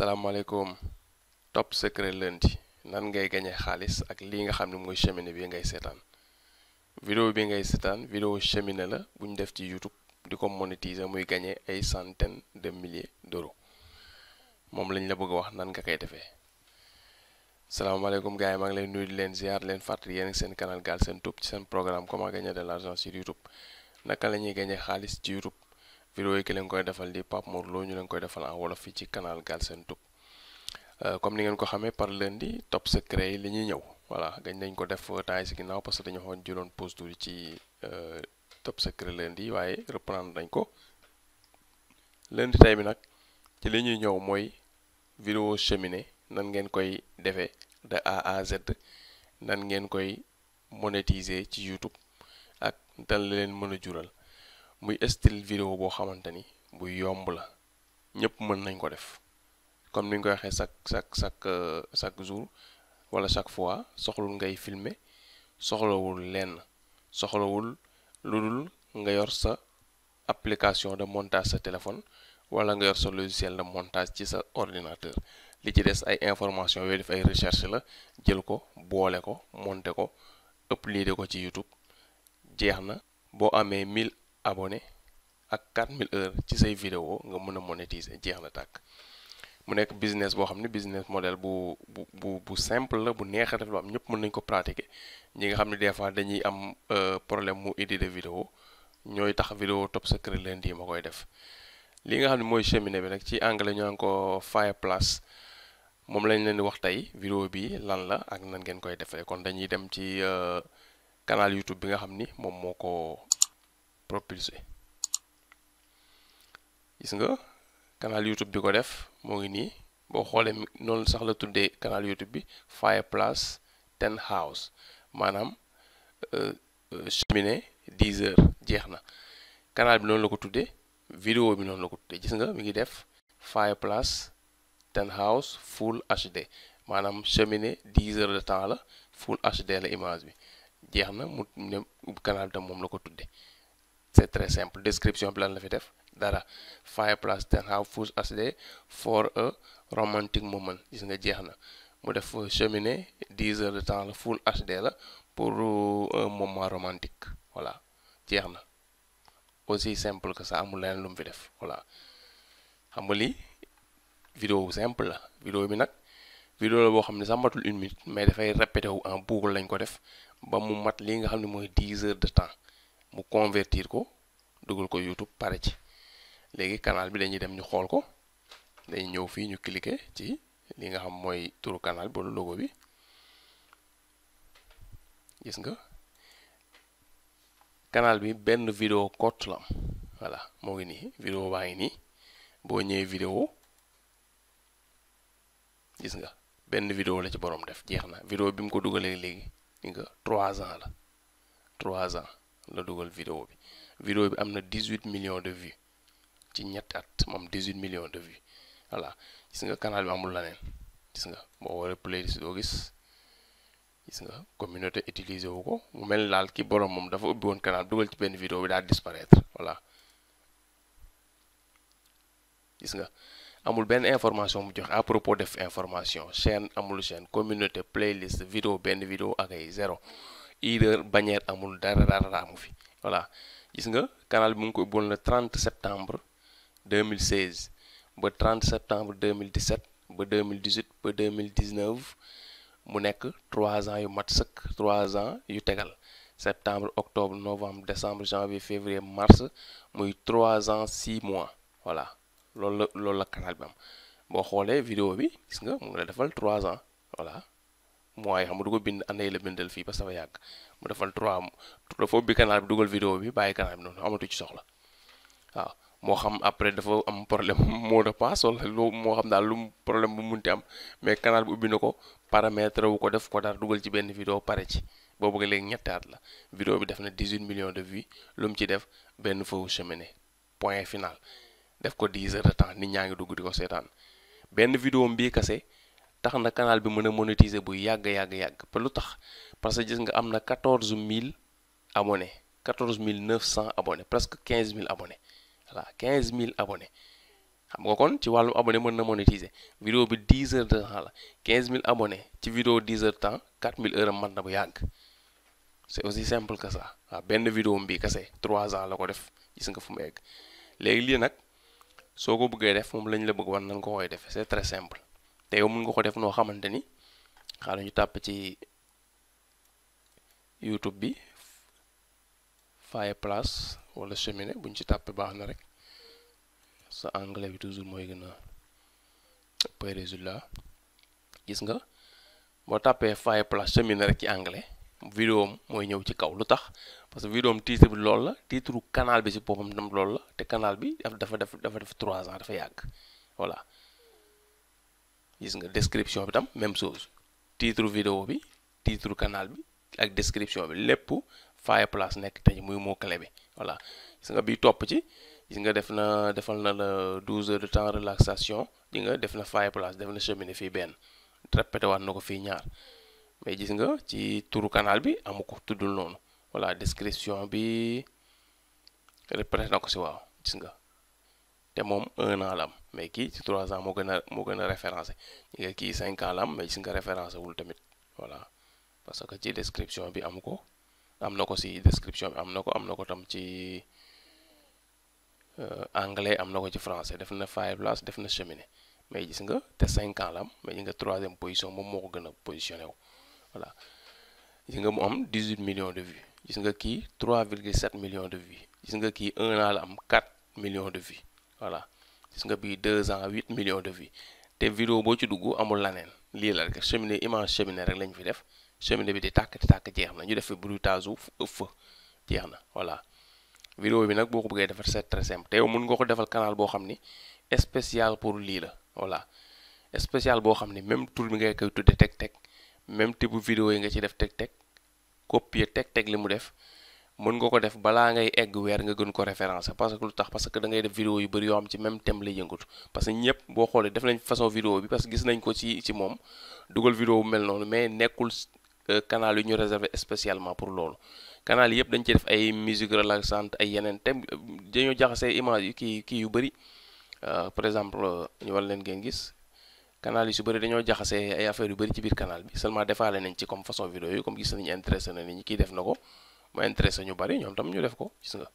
salaamaaleykum. Top Secret Lundi nan ngay gañe xaalis ak lii nga xam ne mooy cheminée bi ngay seetaan. Vidéo bi ngay seetaan vidéo cheminée la bu ñu def ci YouTube di ko monétiser muy gañe ay centaines de milliers d'euros moom lañ la bëgg a wax nan nga koy defee. salaamaaleykum gars yi maa ngi leen nuyu di leen ziar leen fàttali yéen seen canal Galsen Tube ci seen programme comment gagner de l'argent sur YouTube. naka la ñuy gañe xaalis ci YouTube. vidéo yi ki leen koy defal di Pape Mor Lo ñu leen koy defal en wolof fii ci canal Galsen Tube. comme ni ngeen ko xamee par lundi Top Secret yi li ñuy ñëw voilà gañ nañ ko def temps yi si ginnaaw parce que dañu xoon jëloon pause tuuti ci Top Secret lundi waaye reprendre nañ ko lundi tey bi nag ci li ñuy ñëw mooy vidéo cheminée nan ngeen koy defee de A à Z nan ngeen koy monétiser ci YouTube ak dal leen mën a jural muy style vidéo boo xamante ni bu yomb la ñëpp mën nañ ko def comme ni ñu koy waxee chaque jour wala chaque fois soxlul ngay filmer soxlawul lenn soxlawul lu dul nga yor sa application de montage sa téléphone wala nga yor sa logiciel de montage ci sa ordinateur li ci des ay information yooyu def ay recherche la jël ko boole ko monter ko uploader ko ci YouTube jeex na boo amee 1000 abonnés ak 4000 heures ci say vidéo nga mën a monétiser jeex na tàkk. mu nekk business boo xam ne business model bu simple la bu neex a def lu am ñëpp mën nañu ko pratiquer ñi nga xam ne des fois dañuy am problème mu idée de vidéo ñooy tax vidéo Top Secret Lundi yi ma koy def. li nga xam ne mooy cheminée bi nag ci anglais ñu naan ko fireplace moom lañ leen di wax tey vidéo bi lan la ak nan ngeen koy defee kon dañuy dem ci canal YouTube bi nga xam ni moom moo ko propulsé gis nga. canal YouTube bi ko def moo ngi nii boo xoolee noonu sax la tuddee canal YouTube bi Fireplace 10 House maanaam cheminée 10 heures jeex na canal bi noonu la ko tuddee vidéo bi noonu la ko tuddee gis nga mi ngi def Fireplace 10 House Full HD maanaam cheminée 10 heures de temps la Full HD la image bi jeex na mu ne canal bi tam moom la ko tuddee c'est très simple description bi lan la fi def dara Fireplace 10 House Full HD for a romantic moment gis nga jeex na mu def cheminée 10 heures de temps la Full HD la pour un moment romantique voilà jeex na aussi simple que ça amul leneen lu mu fi def voilà xam nga lii vidéo bu simple la vidéo bi nag vidéo la boo xam ne sax matul 1 minute mais dafay répété wu en boucle lañ ko def ba mu mat li nga xam ne mooy 10 heures de temps mu convertir ko dugal ko YouTube pare ci léegi canal bi dañuy dem ñu xool ko dañuy ñëw fii ñu cliquer ci li nga xam mooy turu canal bi wala logo bi gis nga canal bi benn vidéo courte la am voilà moo ngi nii vidéo baa ngi nii boo ñëwee vidéo gis nga benn vidéo la ci borom def jeex na vidéo bi mu ko dugalee léegi li nga 3 ans la 3 ans la dugal vidéo bi vidéo bi am na 18 millions de vues ci ñetti at moom 18 millions de vues voilà gis nga canal bi amul leneen gis nga boo waree playlist doo gis nga communauté utilisé wu ko mu mel daal ki borom moom dafa ubbi woon canal dugal ci benn vidéo bi daal disparaître voilà gis nga amul benn information mu joxe à propos def information chaîne amul chaîne communauté playlist vidéo benn vidéo ak ay zéro header bannière amul dara amu fi voilà gis nga canal bi mu ngi ko ubboon le 30 septembre 2016 ba 30 septembre 2017 ba 2018 ba 2019 mu nekk 3 ans yu mat sëkk 3 ans yu tegal septembre octobre novembre décembre janvier février mars muy 3 ans 6 mois voilà loolu la canal bi am boo xoolee vidéo bi gis nga mu ngi la defal 3 ans voilà mois yi xam nga du ko bind année la bindal fii parce que dafa yàgg mu defal 3 dafa ubbi canal bi dugal vidéo bi bàyyi canal bi noonu amatu ci soxla waaw moo xam après dafa am problème mot de passe wala lu moo xam daal lu problème bu munti am mais canal bi ubbi na ko paramètre wu ko def ko dara dugal ci benn vidéo pare ci boobu nga léegi ñetti at la vidéo bi def na 18 millions de vues lu mu ci def benn feu cheminée point final def ko 10 heures de temps nit ñaa ngi dugg di ko seetaan benn vidéo mbii kase tax na canal bi mën a monétiser bu yàgg ba lu tax parce que gis nga am na 14000 abonnés 14900 abonnés presque 15000 abonnés voilà 15000 abonnés xam nga kon ci wàllum abonné mën na monétiser vidéo bi 10 heures de temps la 15000 abonnés ci vidéo 10 heures de temps 4000 heures am mën na bu yàgg c'est aussi simple que ça waaw benn vidéo bi kese 3 ans la ko def gis nga fu mu egg léegi lii nag soo ko bëggee def moom lañ la bëgg wan nan ko koy defee c'est très simple te yow mën nga ko def noo xamante ni xaaral ñu tàpp ci YouTube bi Fireplace wala cheminée buñ ci tàppee baax na rek sa anglais bi toujours mooy gën a ëppay résultat gis nga boo tàppee Fireplace cheminée rek ci anglais vidéo am mooy ñëw ci kaw lu tax parce que vidéo am titre bi loolu la titre canal bi ci boppam tam loolu la te canal bi dafa def 3 ans dafa yàgg voilà gis nga description bi tam même chose titre vidéo bi titre canal bi ak description bi lépp Fireplace nekk tey muy moo clé bi voilà gis nga bi topp ci gis nga defal na la 12 heures de temps relaxation di nga def na Fireplace def na cheminée fii benn répété waat na ko fii ñaar mais gis nga ci turu canal bi amu ko tuddul noonu voilà description bi répété na ko si waaw gis nga te moom 1 an la am mais kii ci 3 ans moo gën a référencé nga kii 5 ans la am mais gis nga référencé wul tamit voilà parce que ci description bi amu ko am na ko si description bi am na ko tam ci anglais am na ko ci français def na Fireplace def na cheminée mais gis nga te 5 ans la am mais gis nga 3e position moom moo ko gën a positionné wu voilà gis nga mu am 18 millions de vues gis nga kii 3,7 millions de vues gis nga kii 1 an la am 4 millions de vues voilà gis nga bii 2 ans 8 millions de vues te vidéo boo ci dugg amul laneen lii la rek cheminée image cheminée rek lañ fi def cheminée bi di tàkk jeex na ñu def fi bruitage u feu jeex na voilà vidéo bi nag boo ko bëggee defar c'est très simple te yow mën nga ko defal canal boo xam ni spécial pour lii la voilà spécial boo xam ni même tour bi ngay koy tudde teg même type vidéo yi nga ci def teg copier teg li mu def mën nga ko def balaa ngay egg weer nga gën ko référencer parce que lu tax parce que da ngay def vidéo yu bëri yoo xam ci même thème lay yëngatu parce que ñëpp boo xoolee def nañ façon vidéo bi parce que gis nañ ko ci moom dugal vidéo bu mel noonu mais nekkul canal yu ñu réservé spécialement pour loolu canal yëpp dañ ci def ay musique relaxante ay yeneen thème dañoo jaxasee image yu kii yu bëri par exemple ñu war leen ngeen gis canal yi su bëri dañoo jaxasee ay affaires yu bëri ci biir canal bi seulement defaale nañ ci comme façon vidéo yi comme gis nañu intéressé na nit ñi kii def na ko mu intéressé ñu bëri ñoom tam ñu def ko gis nga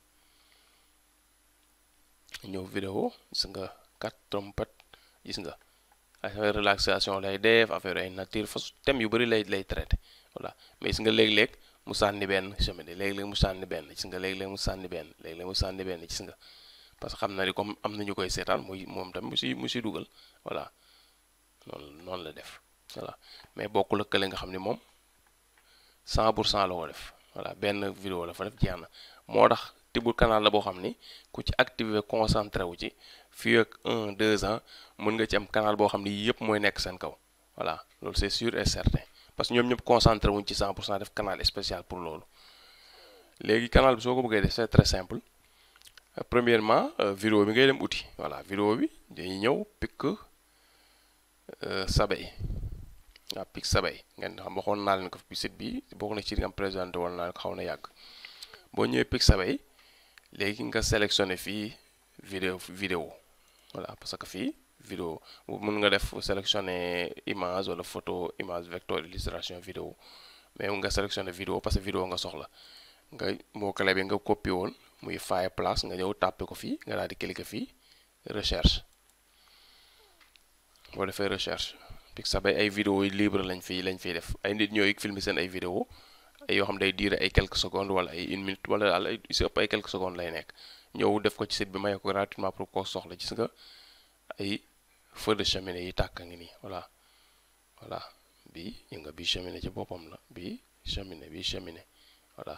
ñëw vidéo gis nga 4 trompettes gis nga affaire relaxation lay def affaire ay nature façon thème yu bëri lay traité voilà mais gis nga léeg-léeg mu sànni benn cheminée léeg-léeg mu sànni benn gis nga léeg-léeg mu sànni benn léeg-léeg mu sànni benn gis nga parce que xam na ni comme am na ñu koy seetaan muy moom tam mu si dugal voilà noonu la def voilà mais bokkul ak kële nga xam ni moom 100% la ko def voilà benn vidéo la fa def jeex na moo tax tibbul canal la boo xam ni ku ci activé concentré wu ci fii ak 1-2 ans mën nga ci am canal boo xam ni yëpp mooy nekk seen kaw voilà loolu c'est sûr et certain parce que ñoom ñëpp concentré wuñ ci 100% def canal spécial pour loolu léegi canal bi soo ko bëggee def c'est très simple premièrement vidéo bi ngay dem uti voilà vidéo bi dañuy ñëw pic sabay waaw pic sabay ngeen xam waxoon naa leen ko fi site bi bokk na ci li nga présenté woon naa ko xaw na yàgg boo ñëwee pic sabay léegi nga sélectionné fii vidéo voilà parce que fii vidéo mën nga def sélectionné image wala photo image vecteur illustration vidéo mais nga sélectionné vidéo parce que vidéo nga soxla nga moo clé bi nga copié woon muy Fireplace nga ñëw tàppe ko fii nga daal di cliquer fii recherche boo defee recherche Pixabay ay vidéo yi libre lañ fiy def ay nit ñooy filmer seen ay vidéo ay yoo xam day durer ay quelques secondes wala ay 1 minute wala daal ay si ëpp ay quelques secondes lay nekk ñëw def ko ci site bi maye ko gratuitement pour ko soxla gis nga ay feu de cheminée yi tàkk ngi nii voilà bii yi nga bii cheminée ci boppam la bii cheminée voilà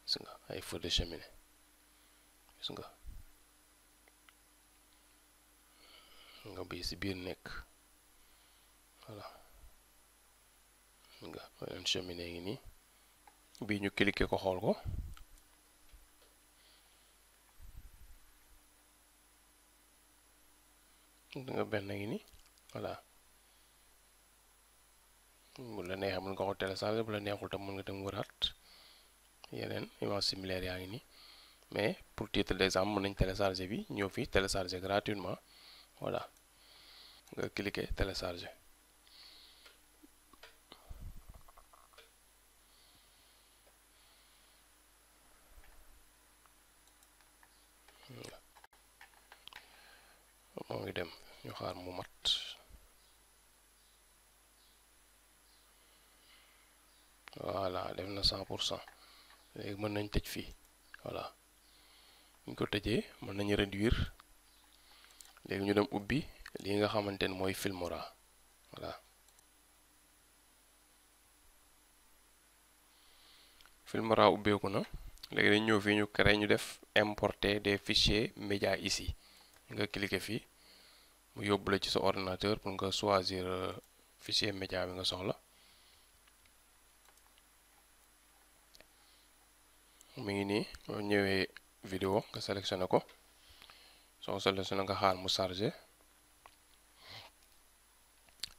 gis nga ay feu de cheminée gis nga bii si biir nekk voilà nga beneen cheminée ngi nii bii ñu cliquer ko xool ko nga benn ngi nii voilà bu la neexee mën nga ko télécharger bu la neexul tam mën nga dem wëraat yeneen image similaire yaa ngi nii mais pour titre d'exemple mën nañ télécharger bi ñëw fii télécharger gratuitement voilà nga cliquer télécharger. moo ngi dem ñu xaar mu mat. voilà def na 100%. léegi mën nañ tëj fii voilà ñu ko tëjee mën nañu réduire. léegi ñu dem ubbi lii nga xamante ne mooy Filmora voilà. Filmora ubbeeku na. léegi dañ ñëw fii ñu créé ñu def importer des fichiers médias ici nga cliquer fii mu yóbbu la ci sa ordinateur pour nga choisir fichier média bi nga soxla. mi ngi nii boo ñëwee vidéo nga sélectionné ko soo sélectionné nga xaar mu chargé.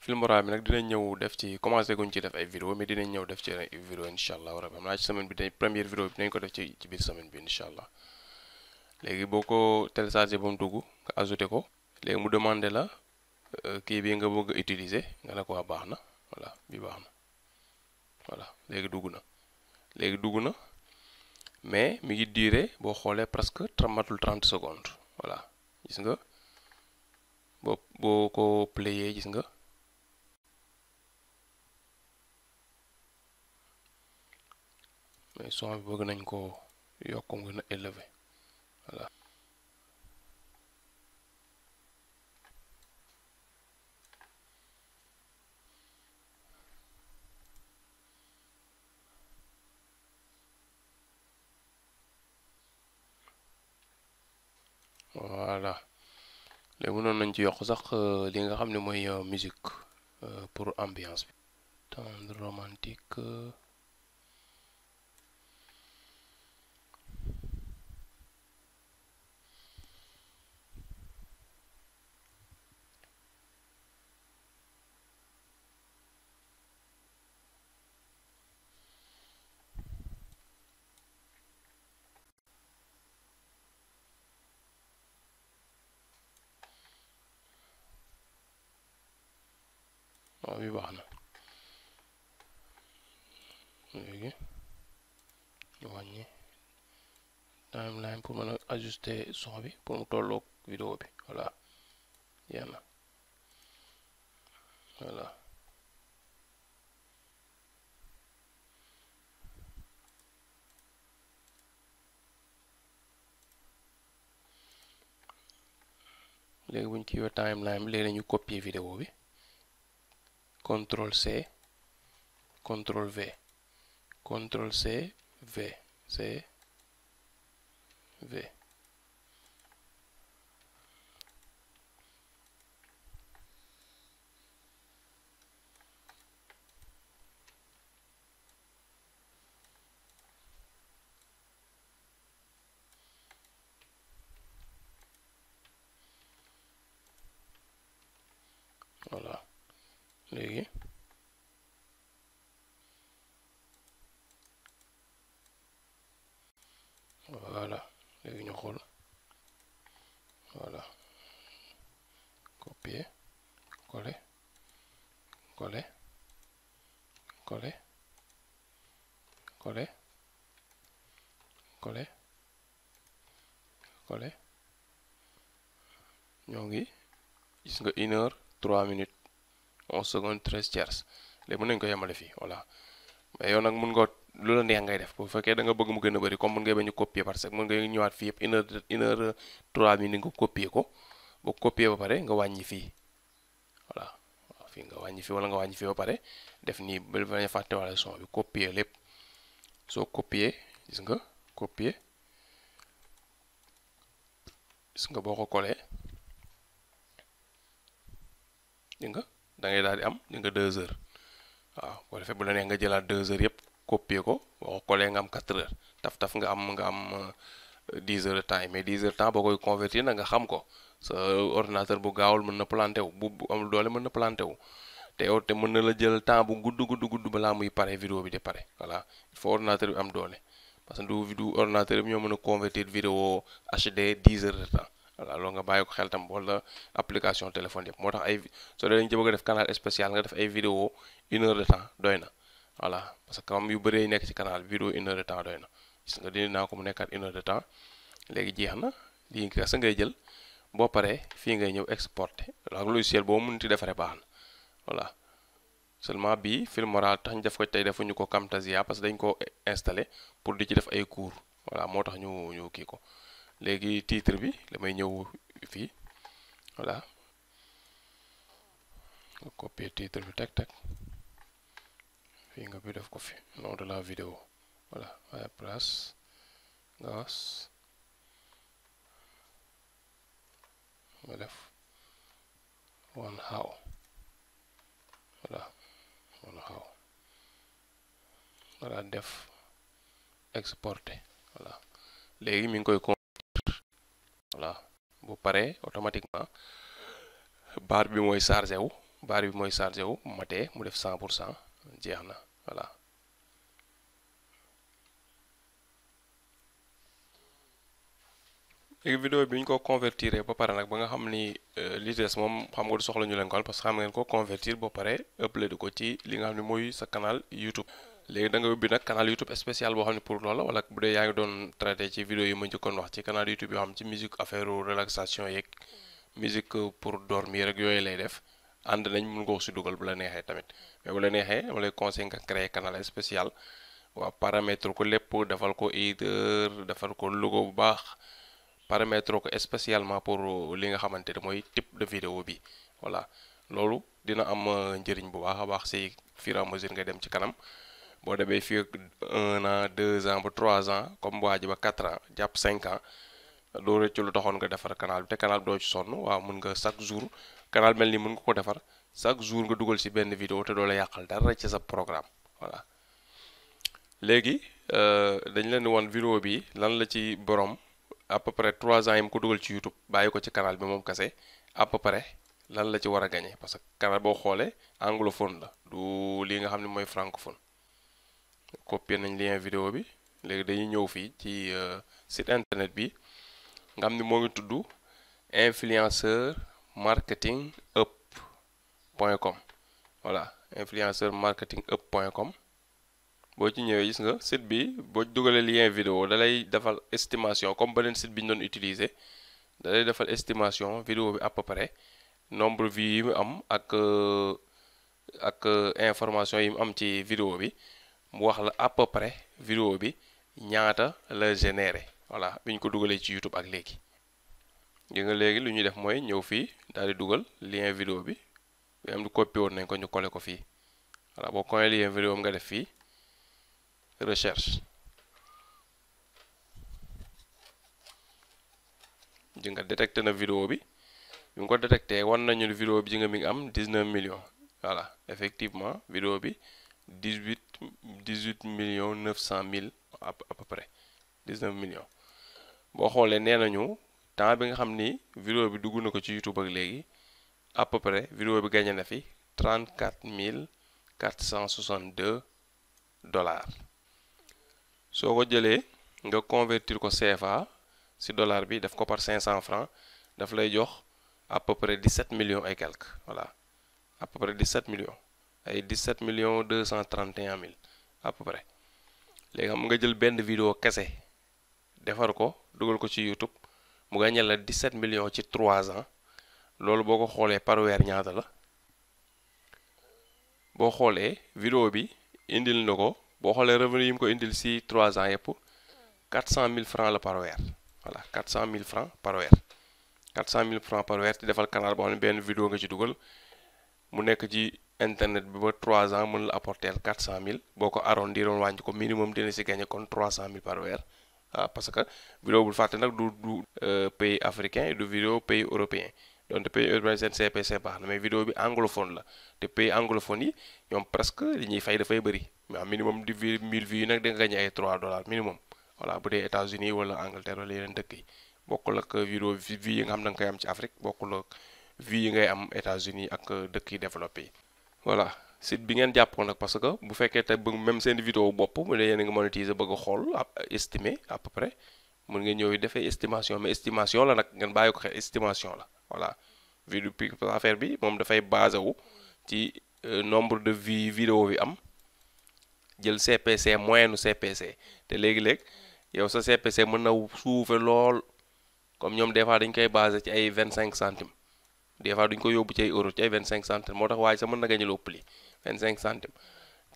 Filmora bi nag dinañ ñëw def ci commencé guñ ci def ay vidéo mais dinañ ñëw def ci ay vidéo incha allah rabi am naa ci semaine bi dañ première vidéo bi dinañ ko def ci biir semaine bi incha allah. léegi boo ko téléchargé ba mu dugg nga ajouté ko. léegi mu demandé la kii bi nga bëgg a utiliser nga ne ko waa baax na voilà bi baax na voilà léegi dugg na. léegi dugg na mais mi ngi duré boo xoolee presque matul 30 secondes voilà gis nga boo ko playé gis nga. mais son bi bëgg nañ ko yokk mu gën a élevé voilà. voilà léegi mënoon nañ ci yokk sax li nga xam ne mooy musique pour ambiance bi. tendre romantique. waaw bi baax na. léegi ñu wàññi timeline pour mën a ajuster son bi pour mu tolloog vidéo bi voilà jeex na voilà. léegi buñ kiiwee timeline bi léegi ñu copier vidéo bi CTRL C CTRL V CTRL C V C V. voilà léegi voilà léegi ñu xool voilà copier coller coller coller coller coller coller ñoo ngi gis nga 1 heure 3 minutes 11 secondes 13 tiers léegi mën nañu ko yemale fii voilà. mais yow nag mun nga lu la neex ngay def bu fekkee da nga bëgg mu gën a bëri comme mun ngay bañ a copier parce que mun nga ñëwaat fii yëpp 1 heure 3 minutes nga copier ko boo copier ba pare nga wàññi fii voilà waaw fii nga wàññi fii wala nga wàññi fii ba pare def nii ba bañ a fàtte wala son bi copier lépp soo copier gis nga copier gis nga boo ko coller di nga da ngay daal di am di nga 2 heures waaw boo defee bu la neex nga jëlaat 2 heures yëpp copier ko boo ko coller nga am 4 heures taf nga am 10 heures de temps mais 10 heures de temps boo koy convertir na nga xam ko sa ordinateur bu gaawul mën na planté wu bu amul doole mën na planté wu te yow te mën na la jël temps bu gudd balaa muy pare vidéo bi di pare voilà il faut ordinateur bi am doole parce que du ordinateur bi ñoo mën a convertir vidéo HD 10 heures de temps voilà loolu nga bàyyi ko xel tam, wala application téléphone yëpp. moo tax ay soo dee dañu ci bëgg a def canal spécial nga def ay vidéo 1 heure de temps doy na, voilà parce que comme yu bëree nekk ci canal vidéo 1 heure de temps doy na. gis nga dindi naa ko mu nekkaat 1 heure de temps, léegi jeex na. lii kese ngay jël, boo paree fii ngay ñëw exporter ak logiciel boo mënti defaree baax na, voilà. seulement bii Filmora tax ñu def ko tey defuñu ko Camtasia parce que dañ ko installé pour di ci def ay cours, voilà moo tax ñu kii ko. léegi titre bi damay ñëw fii, voilà nga copier titre bi teg fii nga bi def ko fi nom de la vidéo, voilà waaye place gas nga def one how, voilà one how, voilà def exporter, voilà léegi mi ngi koy convertir, voilà bu paree automatiquement barre bi mooy chargé wu, matee mu def 100%, jeex na, voilà. léegi vidéo bi ñu ko convertir ba pare nag ba nga xam ni li des moom xam nga du soxla ñu leen ko parce que xam ngeen ko convertir ba pare upload ko ci li nga xam ne mooy sa canal YouTube. léegi da nga ubbi nag canal YouTube spécial boo xam ne pour loolu la, wala bu dee yaa ngi doon traité ci vidéo yi ma njëkkoon wax ci canal YouTube yoo xam ci musique affaire relaxation yeeg musique pour dormir rek yooyu lay def, ànd nañ mun nga ko si dugal bu la neexee tamit. mais bu la neexee dama lay conseillé nga créer canal spécial, waa paramètre ko lépp, defal ko header, defal ko logo bu baax, paramètre ko spécialement pour li nga xamante ne mooy type de vidéo bi, voilà. loolu dina am njëriñ bu baax a baax si fur et à mesure nga dem ci kanam. boo demee fii ak 1 an 2 ans ba 3 ans comme waa ji ba 4 ans jàpp 5 ans doo rëcc lu taxoon nga defar canal bi te canal bi doo ci sonn, waaw mën nga chaque jour canal mel ni mën nga ko defar chaque jour nga dugal ci benn vidéo te doo la yàqal dara ci sa programme, voilà. léegi dañ leen di wan vidéo bi lan la ci borom à peu près 3 ans yi mu ko dugal ci YouTube bàyyi ko ci canal bi moom kese à peu près lan la ci war a gagné, parce que canal boo xoolee anglophone la du li nga xam ne mooy francophone. copier nañ lien vidéo bi, léegi dañuy ñëw fii ci site internet bi nga xam ne moo ngi tudd influencermarketinghub.com, voilà influencermarketinghub.com. boo ci ñëwee gis nga site bi boo dugalee lien vidéo da lay defal estimation comme beneen site bi ñu doon utiliser, da lay defal estimation vidéo bi à peu près nombre vues yi mu am ak information yi mu am ci vidéo bi, mu wax la à peu près vidéo bi ñaata la généré, voilà bi ñu ko dugalee ci YouTube ak léegi. gi nga léegi lu ñuy def mooy ñëw fii daal di dugal lien vidéo bi am di copié woon nañ ko ñu collé ko fii, voilà boo collé lien vidéo nga def fii recherche, ji nga détecté na vidéo bi mu ko détecté wan nañu vidéo bi ji nga mi ngi am 19 millions, voilà effectivement vidéo bi 18 millions 900 mille à peu près 19 millions. boo xoolee nee nañu temps bi nga xam ni vidéo bi dugg na ko ci YouTube ak léegi à peu près vidéo bi gagné na fi 34 462 dollars. soo ko jëlee nga convertir ko CFA si dollar bi def ko par 500 francs daf lay jox à peu près 17 millions et quelques, voilà à peu près 17 millions ay 17 millions 231 mille à peu près. léegi xam nga jël benn vidéo kese defar ko dugal ko ci YouTube mu gagné la 17 millions ci 3 ans, loolu boo ko xoolee par weer ñaata la. boo xoolee vidéo bi indil na ko, boo xoolee revenu yi mu ko indil si 3 ans yëpp 400 000 francs la par weer, voilà 400 000 francs par weer. 400 000 francs par weer ci defal canal boo xam ne benn vidéo nga ci dugal mu nekk ci internet bi ba 3 ans mën la apporter 400 000 boo ko arrondiroon wàññi ko minimum dina si gagné kon 300 000 par weer, waaw parce que vidéo bul fàtte nag du pays africain du vidéo pays européen, donte pays européen seen CPC baax na mais vidéo bi anglophone la te pays anglophone yi ñoom presque li ñuy fay dafay bëri, mais minimum di 1000 vues yi nag da nga gagné ay $3 minimum, voilà bu dee États-Unis wala Angleterre wala yeneen dëkk yi. bokkul ak vidéo vues yi nga xam da nga koy am ci Afrique, bokkul ak vues yi ngay am États-Unis ak dëkk yi développé yi. voilà site bi ngeen jàpp ko nag parce que bu fekkee te bëgg même seen vidéo bopp bu dee yéen a ngi monétiser bëgg a xool estimer à peu près mën nga ñëw defee estimation mais estimation la nag ngeen bàyyi ko xel estimation la voilà vidéo bi affaire bi moom dafay basé wu ci nombre de vues vidéo bi am jël CPC moyenne CPC te léegi-léeg yow sa CPC mën na suufe lool comme ñoom des fois dañ koy basé ci ay 25 centimes des fois duñ ko yóbbu ci ay euro ci ay 25 centimes moo tax waaye sa mën na gañe lu ëpp li 25 centimes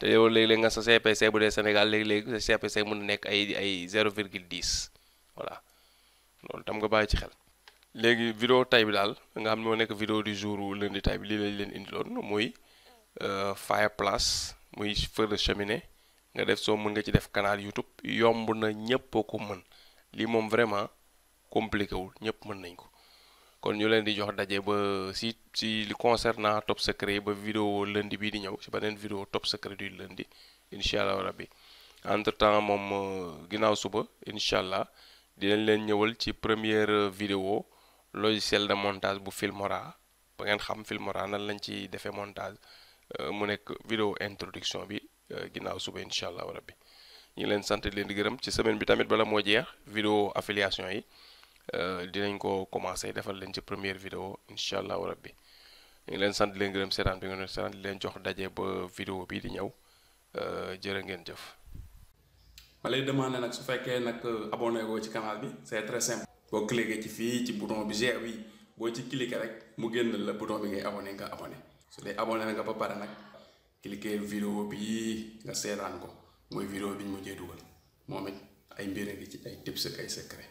te yow léeg-léeg nga sa CPC bu dee Sénégal léegi-léegi sa CPC mën na nekk ay 0,10 voilà loolu tam nga bàyyi ci xel. léegi vidéo tay bi daal nga xam ne moo nekk vidéo du jour lundi tay bi lii lañ leen indiloon muy fireplace muy feu de cheminée nga def soo mën nga ci def canal YouTube yomb na ñëpp ko mën lii moom vraiment compliqué wul ñëpp mën nañ ko. kon ñu leen di jox daje ba si li concernant top secret yi ba vidéo lundi bii di ñëw si beneen vidéo top secret du lundi incha allah rabbi entre temps moom ginnaaw suba incha allah dinañ leen ñëwal ci première vidéo logiciel de montage bu Filmora ba ngeen xam Filmora nan lañ ci defee montage mu nekk vidéo introduction bi ginnaaw suba incha allah rabbi ñu ngi leen sant leen di gërëm ci semaine bi tamit bala moo jeex vidéo affiliation yi. dinañ ko commencé defal leen ci première vidéo incha allahu rabbi ñu ngi leen sant leen gërëm seetaan bi ngeen seetaan di leen jox daje ba vidéo bii di ñëw jërë ngeen jëf. ma lay demandé nag su fekkee nag abonné goo ci canal bi c'est très simple. boo cliqué ci fii ci bouton bi G bi boo ci cliqué rek mu génn la bouton bi ngay abonné nga abonné su dee abonné nga ba pare nag cliqué vidéo bi nga seetaan ko mooy vidéo bi ñu mujjee dugal moom it ay mbir a ngi ci ay tips ak ay secret.